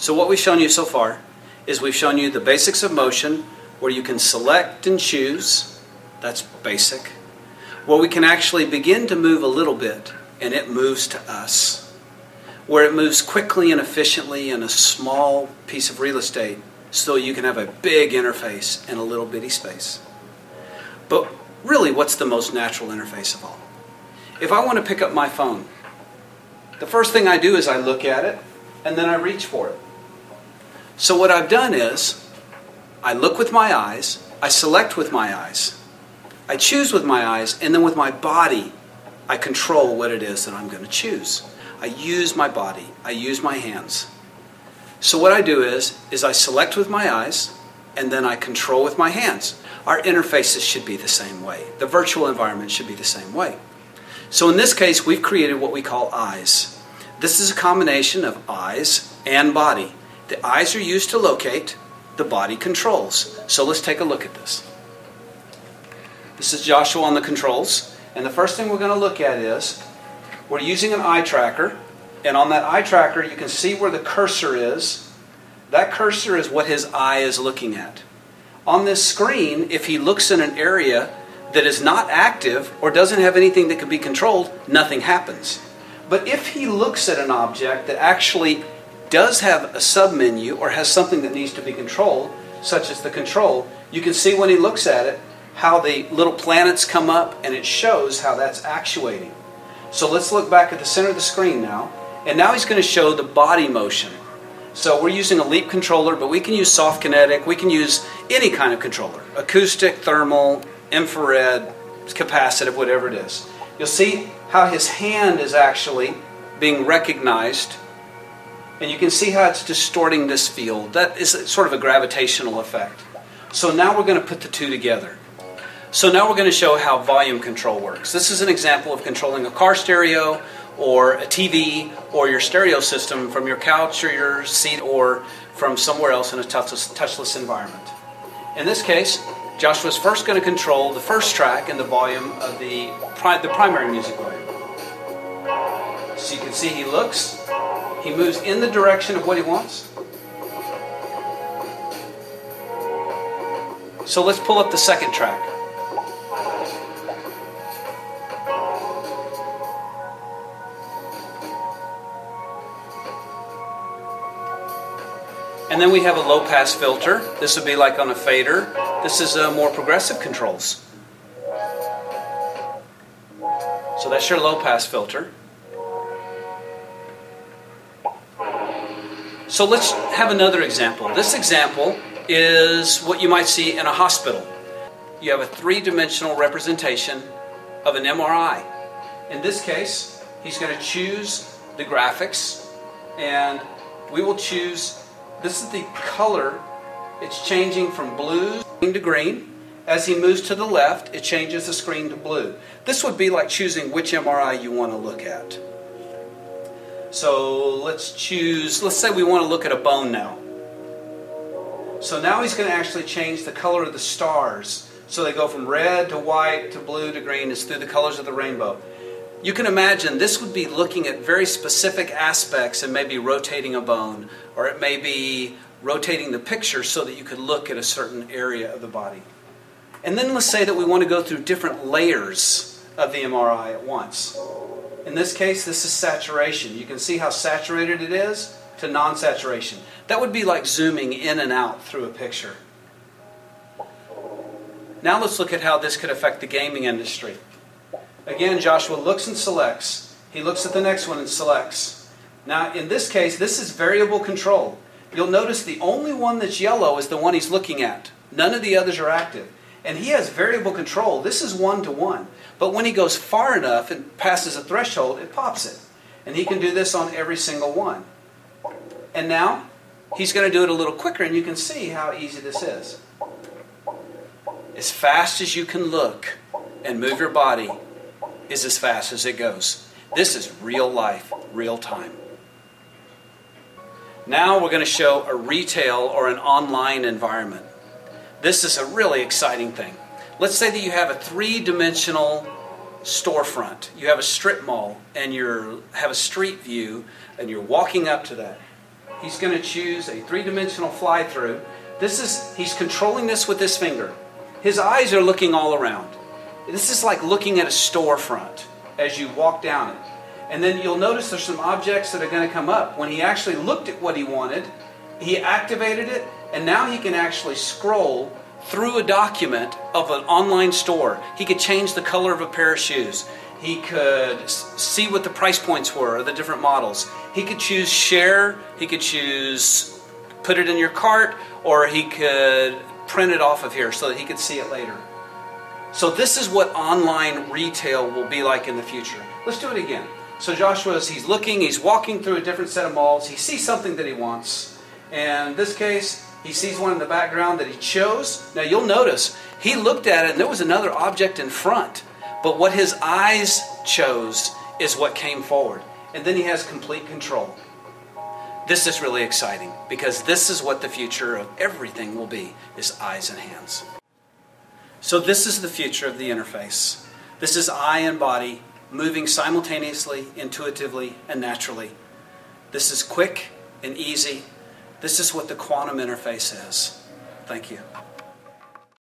So what we've shown you so far is we've shown you the basics of motion, where you can select and choose. That's basic. Where we can actually begin to move a little bit, and it moves to us. Where it moves quickly and efficiently in a small piece of real estate, so you can have a big interface in a little bitty space. But really, what's the most natural interface of all? If I want to pick up my phone, the first thing I do is I look at it, and then I reach for it. So what I've done is, I look with my eyes, I select with my eyes, I choose with my eyes, and then with my body, I control what it is that I'm going to choose. I use my body, I use my hands. So what I do is I select with my eyes, and then I control with my hands. Our interfaces should be the same way. The virtual environment should be the same way. So in this case, we've created what we call EyeZ. This is a combination of eyes and body. The eyes are used to locate, the body controls. So let's take a look at this. This is Joshua on the controls, and the first thing we're going to look at is we're using an eye tracker, and on that eye tracker you can see where the cursor is. That cursor is what his eye is looking at. On this screen, if he looks in an area that is not active or doesn't have anything that can be controlled, nothing happens. But if he looks at an object that actually does have a submenu or has something that needs to be controlled, such as the control, you can see when he looks at it how the little planets come up, and it shows how that's actuating. So let's look back at the center of the screen now, and now he's going to show the body motion. So we're using a leap controller, but we can use soft kinetic, we can use any kind of controller, acoustic, thermal, infrared, capacitive, whatever it is. You'll see how his hand is actually being recognized, and you can see how it's distorting this field. That is sort of a gravitational effect. So now we're going to put the two together. So now we're going to show how volume control works. This is an example of controlling a car stereo or a TV or your stereo system from your couch or your seat or from somewhere else in a touchless environment. In this case, Joshua's first going to control the first track and the volume of the primary music volume. So you can see he looks, he moves in the direction of what he wants. So let's pull up the second track. And then we have a low-pass filter. This would be like on a fader. This is more progressive controls. So that's your low-pass filter. So let's have another example. This example is what you might see in a hospital. You have a three-dimensional representation of an MRI. In this case, he's going to choose the graphics, and we will choose. This is the color. It's changing from blue to green. As he moves to the left, it changes the screen to blue. This would be like choosing which MRI you want to look at. So let's say we want to look at a bone now. So now he's going to actually change the color of the stars. So they go from red to white to blue to green. It's through the colors of the rainbow. You can imagine this would be looking at very specific aspects and maybe rotating a bone, or it may be rotating the picture so that you could look at a certain area of the body. And then let's say that we want to go through different layers of the MRI at once. In this case, this is saturation. You can see how saturated it is to non-saturation. That would be like zooming in and out through a picture. Now let's look at how this could affect the gaming industry. Again, Joshua looks and selects. He looks at the next one and selects. Now, in this case, this is variable control. You'll notice the only one that's yellow is the one he's looking at. None of the others are active. And he has variable control. This is 1-to-1. But when he goes far enough and passes a threshold, it pops it. And he can do this on every single one. And now, he's going to do it a little quicker, and you can see how easy this is. As fast as you can look and move your body is as fast as it goes. This is real life, real time. Now we're going to show a retail or an online environment. This is a really exciting thing. Let's say that you have a three-dimensional storefront. You have a strip mall and you have a street view and you're walking up to that. He's going to choose a three-dimensional fly-through. He's controlling this with his finger. His eyes are looking all around. This is like looking at a storefront as you walk down it. And then you'll notice there's some objects that are going to come up. When he actually looked at what he wanted, he activated it, and now he can actually scroll through a document of an online store. He could change the color of a pair of shoes. He could see what the price points were of the different models. He could choose share, he could choose put it in your cart, or he could print it off of here so that he could see it later. So this is what online retail will be like in the future. Let's do it again. So he's looking, he's walking through a different set of malls. He sees something that he wants. And in this case, he sees one in the background that he chose. Now you'll notice, he looked at it and there was another object in front. But what his eyes chose is what came forward. And then he has complete control. This is really exciting because this is what the future of everything will be, is eyes and hands. So this is the future of the interface. This is eye and body moving simultaneously, intuitively, and naturally. This is quick and easy. This is what the quantum interface is. Thank you.